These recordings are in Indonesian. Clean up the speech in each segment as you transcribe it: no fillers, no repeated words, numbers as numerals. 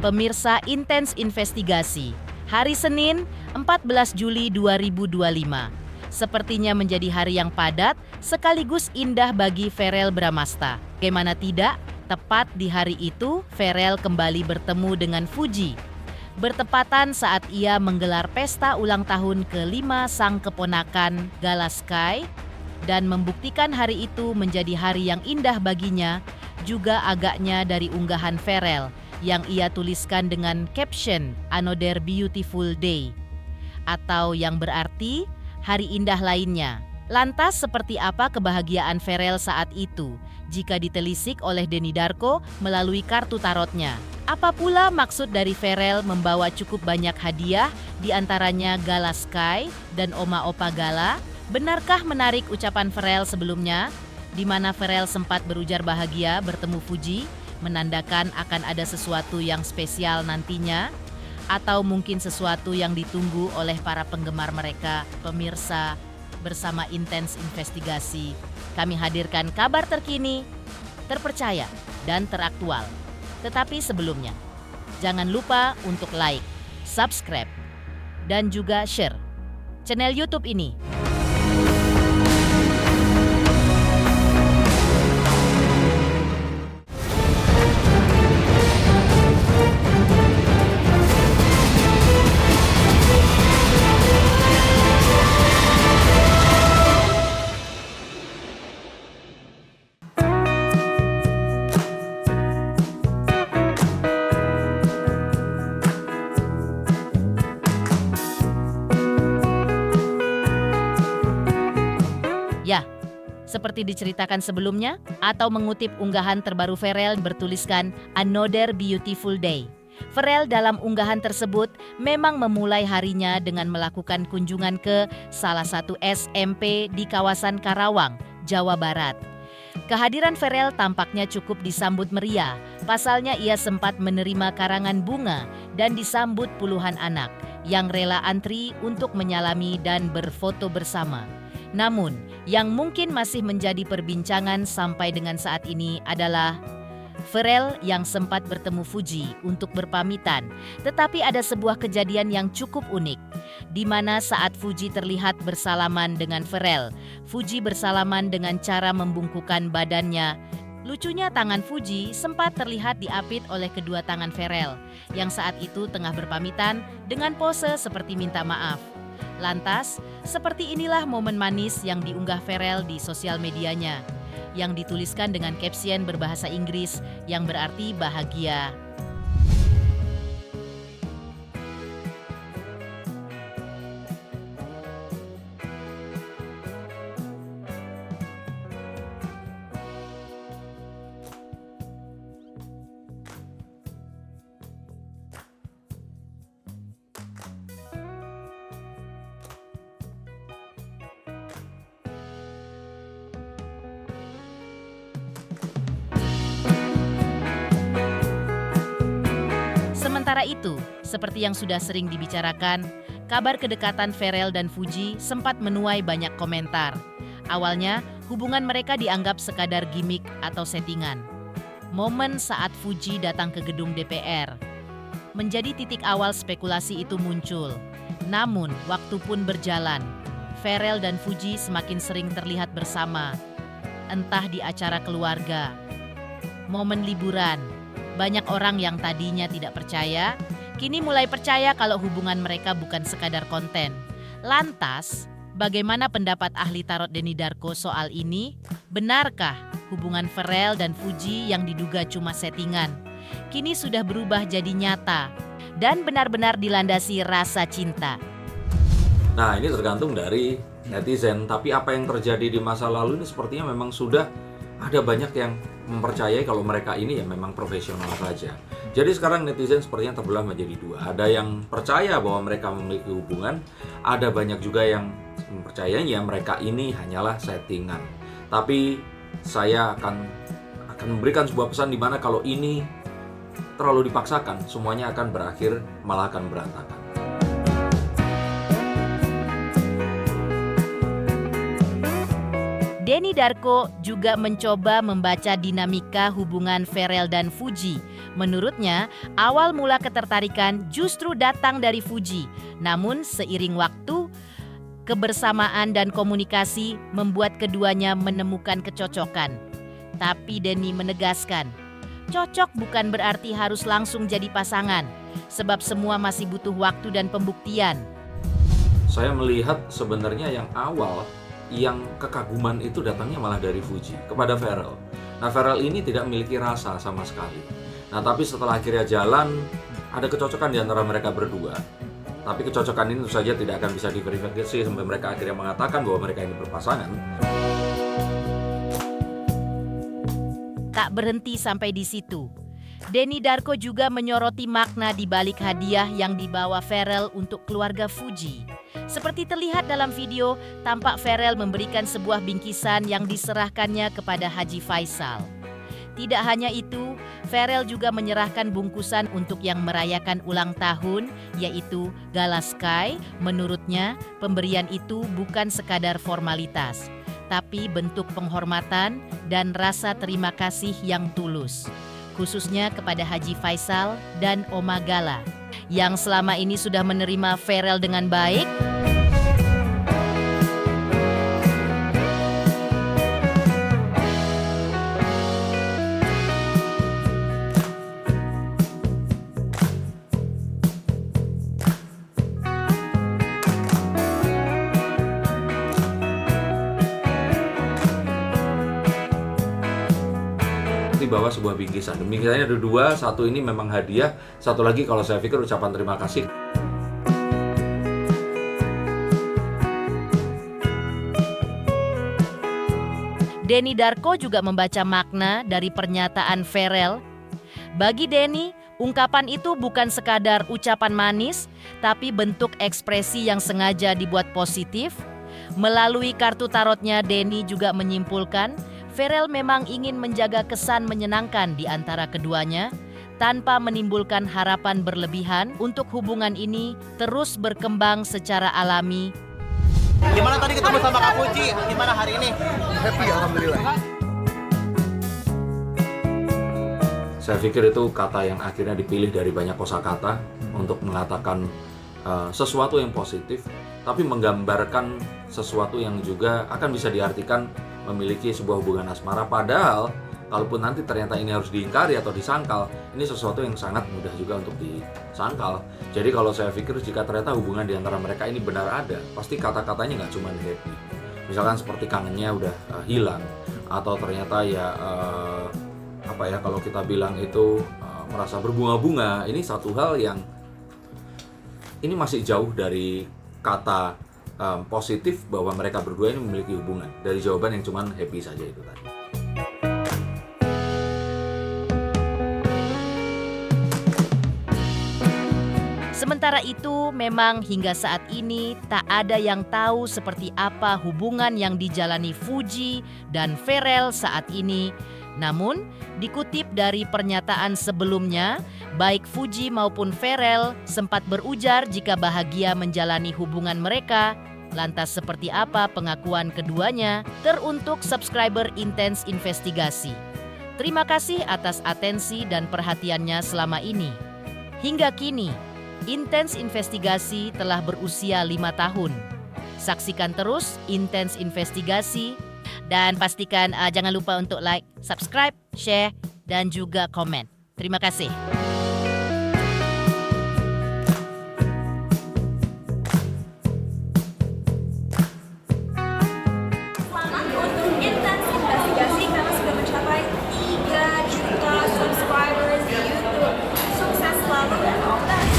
Pemirsa Intens Investigasi, hari Senin, 14 Juli 2025. Sepertinya menjadi hari yang padat sekaligus indah bagi Verrell Bramasta. Bagaimana tidak, tepat di hari itu Verrell kembali bertemu dengan Fuji. Bertepatan saat ia menggelar pesta ulang tahun ke-5 sang keponakan Gala Sky dan membuktikan hari itu menjadi hari yang indah baginya, juga agaknya dari unggahan Verrell yang ia tuliskan dengan caption Another Beautiful Day, atau yang berarti hari indah lainnya. Lantas seperti apa kebahagiaan Verrell saat itu jika ditelisik oleh Denny Darko melalui kartu tarotnya? Apa pula maksud dari Verrell membawa cukup banyak hadiah, diantaranya Gala Sky dan Oma Opa Gala? Benarkah menarik ucapan Verrell sebelumnya, di mana Verrell sempat berujar bahagia bertemu Fuji, menandakan akan ada sesuatu yang spesial nantinya? Atau mungkin sesuatu yang ditunggu oleh para penggemar mereka? Pemirsa, bersama Intens Investigasi, kami hadirkan kabar terkini, terpercaya, dan teraktual. Tetapi sebelumnya, jangan lupa untuk like, subscribe, dan juga share channel YouTube ini. Ya, seperti diceritakan sebelumnya, atau mengutip unggahan terbaru Verrell bertuliskan Another Beautiful Day. Verrell dalam unggahan tersebut memang memulai harinya dengan melakukan kunjungan ke salah satu SMP di kawasan Karawang, Jawa Barat. Kehadiran Verrell tampaknya cukup disambut meriah. Pasalnya ia sempat menerima karangan bunga dan disambut puluhan anak yang rela antri untuk menyalami dan berfoto bersama. Namun, yang mungkin masih menjadi perbincangan sampai dengan saat ini adalah Verrell yang sempat bertemu Fuji untuk berpamitan. Tetapi ada sebuah kejadian yang cukup unik, di mana saat Fuji terlihat bersalaman dengan Verrell, Fuji bersalaman dengan cara membungkukkan badannya. Lucunya tangan Fuji sempat terlihat diapit oleh kedua tangan Verrell, yang saat itu tengah berpamitan dengan pose seperti minta maaf. Lantas, seperti inilah momen manis yang diunggah Verrell di sosial medianya, yang dituliskan dengan caption berbahasa Inggris yang berarti bahagia. Sementara itu, seperti yang sudah sering dibicarakan, kabar kedekatan Verrell dan Fuji sempat menuai banyak komentar. Awalnya, hubungan mereka dianggap sekadar gimmick atau settingan. Momen saat Fuji datang ke gedung DPR menjadi titik awal spekulasi itu muncul. Namun, waktu pun berjalan. Verrell dan Fuji semakin sering terlihat bersama, entah di acara keluarga, momen liburan. Banyak orang yang tadinya tidak percaya, kini mulai percaya kalau hubungan mereka bukan sekadar konten. Lantas, bagaimana pendapat ahli tarot Denny Darko soal ini? Benarkah hubungan Verrell dan Fuji yang diduga cuma settingan kini sudah berubah jadi nyata dan benar-benar dilandasi rasa cinta? Nah, ini tergantung dari netizen, tapi apa yang terjadi di masa lalu ini sepertinya memang sudah ada banyak yang mempercayai kalau mereka ini ya memang profesional saja. Jadi sekarang netizen sepertinya terbelah menjadi dua. Ada yang percaya bahwa mereka memiliki hubungan, ada banyak juga yang mempercayai mereka ini hanyalah settingan. Tapi saya akan memberikan sebuah pesan di mana kalau ini terlalu dipaksakan, semuanya akan berakhir malah akan berantakan. Denny Darko juga mencoba membaca dinamika hubungan Pharrell dan Fuji. Menurutnya, awal mula ketertarikan justru datang dari Fuji. Namun seiring waktu, kebersamaan dan komunikasi membuat keduanya menemukan kecocokan. Tapi Denny menegaskan, cocok bukan berarti harus langsung jadi pasangan, sebab semua masih butuh waktu dan pembuktian. Saya melihat sebenarnya yang awal, yang kekaguman itu datangnya malah dari Fuji kepada Pharrell. Nah, Pharrell ini tidak memiliki rasa sama sekali. Nah, tapi setelah akhirnya jalan, ada kecocokan di antara mereka berdua. Tapi kecocokan ini tentu saja tidak akan bisa diverifikasi sampai mereka akhirnya mengatakan bahwa mereka ini berpasangan. Tak berhenti sampai di situ. Denny Darko juga menyoroti makna di balik hadiah yang dibawa Pharrell untuk keluarga Fuji. Seperti terlihat dalam video, tampak Pharrell memberikan sebuah bingkisan yang diserahkannya kepada Haji Faisal. Tidak hanya itu, Pharrell juga menyerahkan bungkusan untuk yang merayakan ulang tahun, yaitu Gala Sky. Menurutnya, pemberian itu bukan sekadar formalitas, tapi bentuk penghormatan dan rasa terima kasih yang tulus. Khususnya kepada Haji Faisal dan Oma Gala, yang selama ini sudah menerima Pharrell dengan baik. Bawa sebuah bingkisan. Bingkisannya ada dua, satu ini memang hadiah, satu lagi kalau saya pikir ucapan terima kasih. Denny Darko juga membaca makna dari pernyataan Pharrell. Bagi Denny, ungkapan itu bukan sekadar ucapan manis, tapi bentuk ekspresi yang sengaja dibuat positif. Melalui kartu tarotnya, Denny juga menyimpulkan Pharrell memang ingin menjaga kesan menyenangkan di antara keduanya, tanpa menimbulkan harapan berlebihan untuk hubungan ini terus berkembang secara alami. Gimana tadi ketemu sama Kak Fuji? Gimana hari ini? Happy, alhamdulillah. Saya pikir itu kata yang akhirnya dipilih dari banyak kosakata untuk mengatakan sesuatu yang positif, tapi menggambarkan sesuatu yang juga akan bisa diartikan memiliki sebuah hubungan asmara. Padahal kalaupun nanti ternyata ini harus diingkari atau disangkal, ini sesuatu yang sangat mudah juga untuk disangkal. Jadi kalau saya pikir jika ternyata hubungan di antara mereka ini benar ada, pasti kata-katanya nggak cuma happy. Misalkan seperti kangennya udah hilang, atau ternyata kalau kita bilang itu merasa berbunga-bunga, ini satu hal yang ini masih jauh dari kata positif bahwa mereka berdua ini memiliki hubungan, dari jawaban yang cuman happy saja itu tadi. Sementara itu, memang hingga saat ini tak ada yang tahu seperti apa hubungan yang dijalani Fuji dan Pharrell saat ini. Namun, dikutip dari pernyataan sebelumnya, baik Fuji maupun Pharrell sempat berujar jika bahagia menjalani hubungan mereka. Lantas seperti apa pengakuan keduanya? Teruntuk subscriber Intens Investigasi. Terima kasih atas atensi dan perhatiannya selama ini. Hingga kini, Intens Investigasi telah berusia 5 tahun. Saksikan terus Intens Investigasi dan pastikan jangan lupa untuk like, subscribe, share, dan juga komen. Terima kasih. Selamat untuk Intens Investigasi karena sudah mencapai 3 juta subscribers di YouTube. Sukses selalu dan all the best.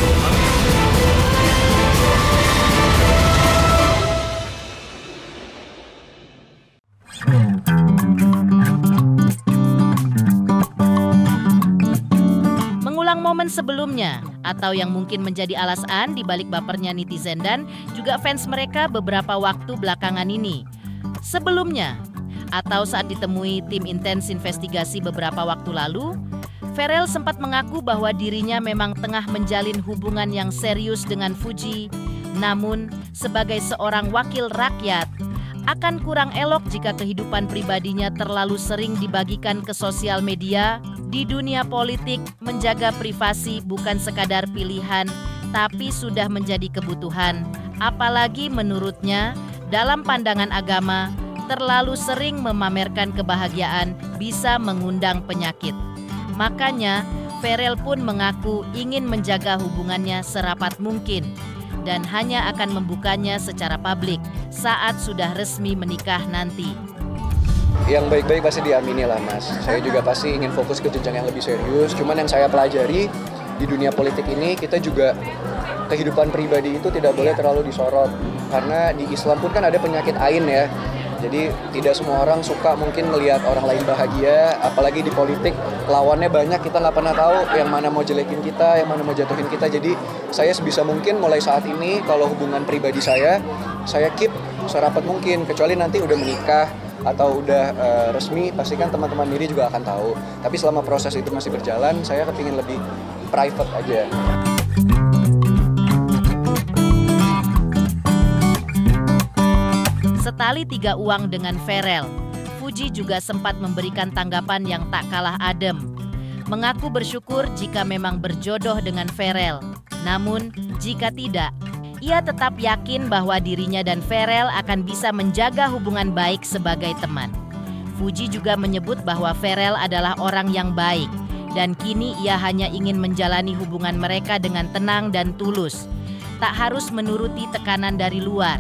Mengulang momen sebelumnya atau yang mungkin menjadi alasan di balik bapernya netizen dan juga fans mereka beberapa waktu belakangan ini. Sebelumnya atau saat ditemui tim Intens Investigasi beberapa waktu lalu, Pharrell sempat mengaku bahwa dirinya memang tengah menjalin hubungan yang serius dengan Fuji. Namun, sebagai seorang wakil rakyat Akan kurang elok jika kehidupan pribadinya terlalu sering dibagikan ke sosial media. Di dunia politik, menjaga privasi bukan sekadar pilihan, tapi sudah menjadi kebutuhan. Apalagi menurutnya, dalam pandangan agama, terlalu sering memamerkan kebahagiaan bisa mengundang penyakit. Makanya, Ferel pun mengaku ingin menjaga hubungannya serapat mungkin dan hanya akan membukanya secara publik saat sudah resmi menikah nanti. Yang baik-baik pasti diamini lah Mas. Saya juga pasti ingin fokus ke jenjang yang lebih serius. Cuman yang saya pelajari di dunia politik ini, kita juga kehidupan pribadi itu tidak boleh terlalu disorot. Karena di Islam pun kan ada penyakit ain ya. Jadi tidak semua orang suka mungkin melihat orang lain bahagia, apalagi di politik lawannya banyak, kita nggak pernah tahu yang mana mau jelekin kita, yang mana mau jatuhin kita. Jadi saya sebisa mungkin mulai saat ini kalau hubungan pribadi saya keep serapat mungkin, kecuali nanti udah menikah atau udah resmi, pastikan teman-teman Miri juga akan tahu. Tapi selama proses itu masih berjalan, saya kepingin lebih private aja. Setali 3 uang dengan Ferel, Fuji juga sempat memberikan tanggapan yang tak kalah adem. Mengaku bersyukur jika memang berjodoh dengan Ferel. Namun, jika tidak, ia tetap yakin bahwa dirinya dan Ferel akan bisa menjaga hubungan baik sebagai teman. Fuji juga menyebut bahwa Ferel adalah orang yang baik dan kini ia hanya ingin menjalani hubungan mereka dengan tenang dan tulus. Tak harus menuruti tekanan dari luar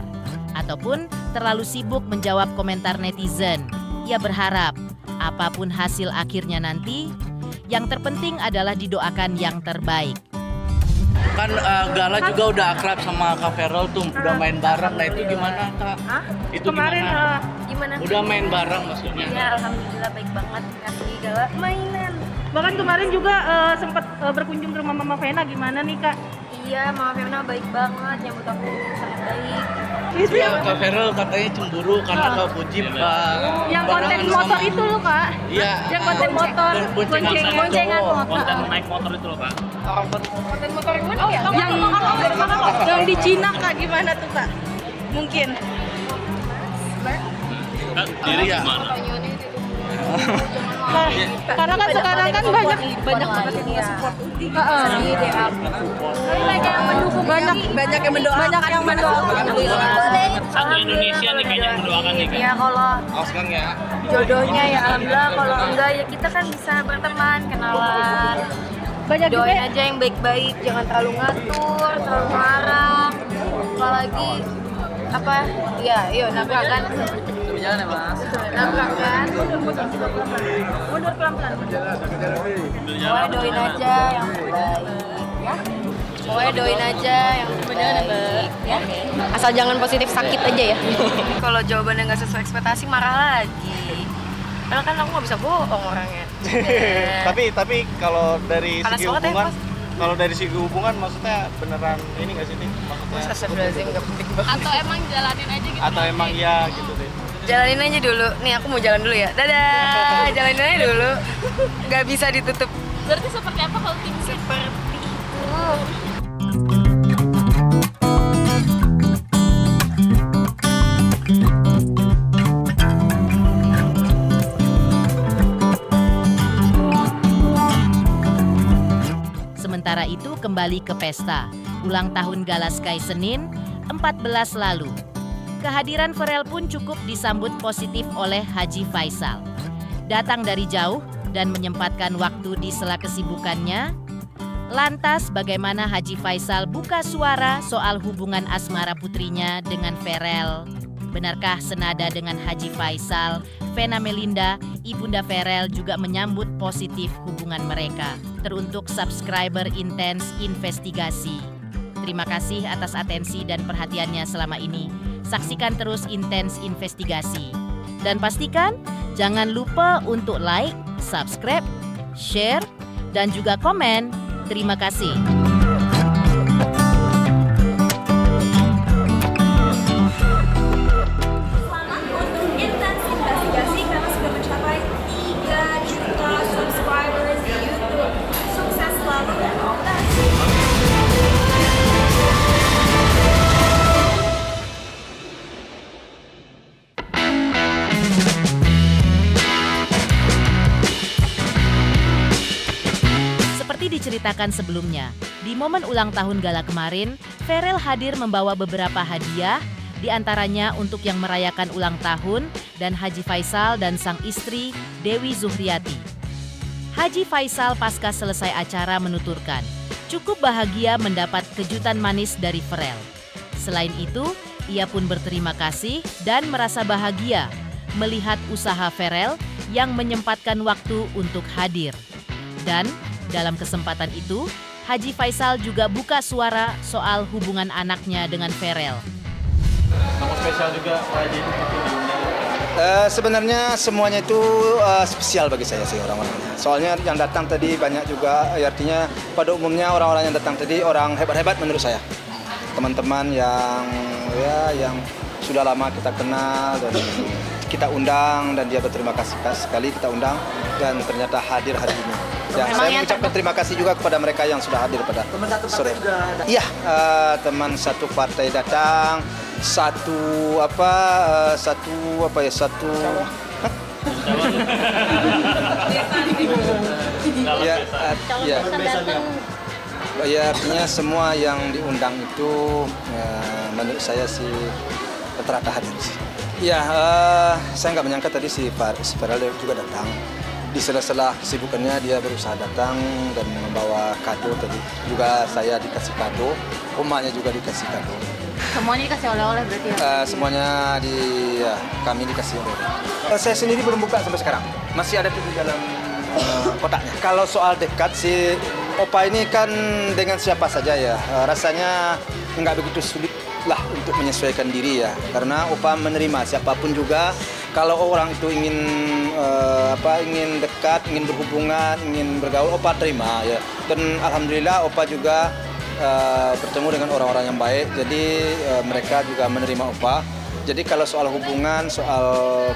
ataupun terlalu sibuk menjawab komentar netizen. Ia berharap apapun hasil akhirnya nanti, yang terpenting adalah didoakan yang terbaik. Kan Gala juga udah akrab sama Kak Ferel tuh, udah main bareng. Nah itu gimana Kak? Itu Kemarin Gimana? Udah main bareng maksudnya? Ya, alhamdulillah baik banget. Kasih Gala mainan. bahkan kemarin juga sempat berkunjung ke rumah Mama Vena, gimana nih Kak? Iya, Mama Fiona baik banget, nyambut aku sangat baik. Itu Ya, Kak Ferel katanya cemburu karena Kak Fuji yang konten motor itu loh Kak. Iya. Yang konten motor, Boncengan motor. Konten naik motor itu loh Kak. Konten motor yang mana ya? Yang di Cina Kak, gimana tuh Kak? Mungkin. Kak, diri gimana? Karena kan sekarang kan banyak banget yang support Uti. Banyak yang mendoakan. Satu Indonesia nih kayaknya yang mendoakan nih Kak. Ya kalau Oscar ya. jodohnya ya alhamdulillah, kalau enggak ya kita kan bisa berteman, kenalan. banyak juga Doain aja yang baik-baik, jangan terlalu ngatur, terlalu marah. Apalagi apa? Ya, yuk nabrak kan. Jalan ya Mas. Nabrak kan. Mundur pelan-pelan. Pokoknya doain aja yang baik, ya. Pokoknya doain aja yang baik, ya. Asal jangan positif sakit aja ya. Kalau jawabannya nggak sesuai ekspektasi, marah lagi. Karena kan aku nggak bisa bohong orangnya. Tapi kalau dari Panas segi banget ya, hubungan, Mas. kalau dari segi hubungan maksudnya beneran ini nggak sih nih? Maksudnya Astagfirullahaladzim, nggak penting banget. Atau emang jalanin aja gitu? atau emang ya gitu deh. Jalanin aja dulu. Nih aku mau jalan dulu ya. Dadah. Jalanin aja dulu. Nggak bisa ditutup. Berarti seperti apa kalau tim Seperti itu. Sementara itu kembali ke pesta. Ulang tahun Gala Sky Senin 14 lalu. Kehadiran Ferel pun cukup disambut positif oleh Haji Faisal. Datang dari jauh dan menyempatkan waktu di sela kesibukannya. Lantas bagaimana Haji Faisal buka suara soal hubungan asmara putrinya dengan Ferel? Benarkah senada dengan Haji Faisal, Vena Melinda, Ibunda Ferel juga menyambut positif hubungan mereka? Teruntuk subscriber Intens Investigasi, terima kasih atas atensi dan perhatiannya selama ini. Saksikan terus Intens Investigasi. Dan pastikan jangan lupa untuk like, subscribe, share, dan juga komen. Terima kasih. Seperti diceritakan sebelumnya, di momen ulang tahun gala kemarin, Ferel hadir membawa beberapa hadiah, di antaranya untuk yang merayakan ulang tahun dan Haji Faisal dan sang istri Dewi Zuhriati. Haji Faisal pasca selesai acara menuturkan, cukup bahagia mendapat kejutan manis dari Ferel. Selain itu, ia pun berterima kasih dan merasa bahagia melihat usaha Ferel yang menyempatkan waktu untuk hadir. Dan dalam kesempatan itu, Haji Faisal juga buka suara soal hubungan anaknya dengan Ferel. Kamu spesial juga Pak Haji. Sebenarnya semuanya itu spesial bagi saya sih orang-orangnya. Soalnya yang datang tadi banyak juga, artinya pada umumnya orang-orang yang datang tadi orang hebat-hebat menurut saya. Teman-teman yang sudah lama kita kenal dan kita undang dan dia berterima kasih sekali kita undang dan ternyata hadir hari ini. Ya, saya mengucapkan terima kasih juga kepada mereka yang sudah hadir pada sore. Iya, teman satu partai datang, satu ya artinya semua yang diundang itu menurut saya sih rata-rata hadir sih. Ya, saya nggak menyangka tadi si Ferel juga datang. Di sela-sela kesibukannya dia berusaha datang dan membawa kado tadi. Juga saya dikasih kado, rumahnya juga dikasih kado. Semuanya dikasih oleh-oleh berarti ya? Semuanya kami dikasih oleh-oleh. Saya sendiri belum buka sampai sekarang. Masih ada di dalam kotaknya. Kalau soal dekat sih, Opa ini kan dengan siapa saja ya. Rasanya nggak begitu sulit lah untuk menyesuaikan diri ya. Karena Opa menerima siapapun juga. Kalau orang itu ingin dekat, ingin berhubungan, ingin bergaul, Opa terima ya. Dan alhamdulillah Opa juga bertemu dengan orang-orang yang baik. Jadi mereka juga menerima Opa. Jadi kalau soal hubungan, soal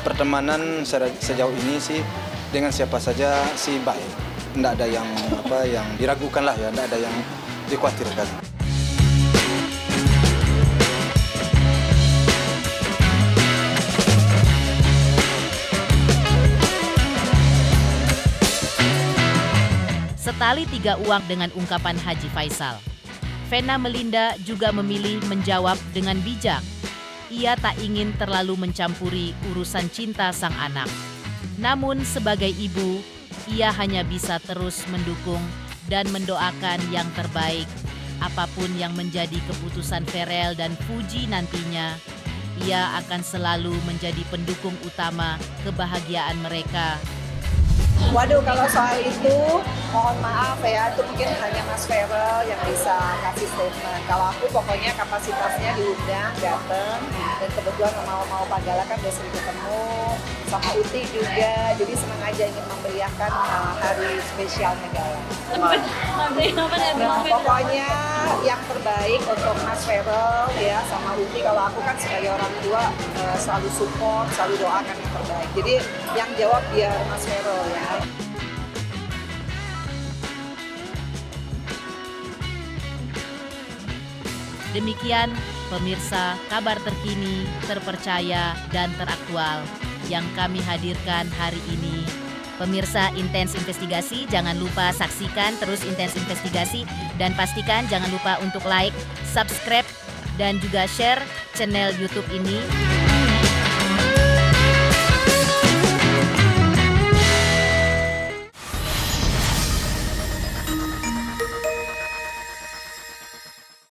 pertemanan sejauh ini sih dengan siapa saja sih baik. Tidak ada yang diragukan lah ya, tidak ada yang dikhawatirkan. Setali 3 uang dengan ungkapan Haji Faisal. Vena Melinda juga memilih menjawab dengan bijak. Ia tak ingin terlalu mencampuri urusan cinta sang anak. Namun sebagai ibu, ia hanya bisa terus mendukung dan mendoakan yang terbaik. Apapun yang menjadi keputusan Ferel dan Fuji nantinya, ia akan selalu menjadi pendukung utama kebahagiaan mereka. Waduh, kalau soal itu mohon maaf ya, itu mungkin hanya Mas Ferel yang bisa kasih statement. Kalau aku pokoknya kapasitasnya diundang, datang, dan kebetulan mau Pak Gala kan udah sering ketemu, sama Uti juga, jadi senang aja ingin memberiakan hari spesialnya Gala. Pokoknya yang terbaik untuk Mas Ferel ya, sama Uti. Kalau aku kan sebagai orang tua selalu support, selalu doakan yang terbaik. Jadi yang jawab biar Mas Ferel ya. Demikian pemirsa kabar terkini, terpercaya, dan teraktual yang kami hadirkan hari ini. Pemirsa Intens Investigasi, jangan lupa saksikan terus Intens Investigasi dan pastikan jangan lupa untuk like, subscribe, dan juga share channel YouTube ini.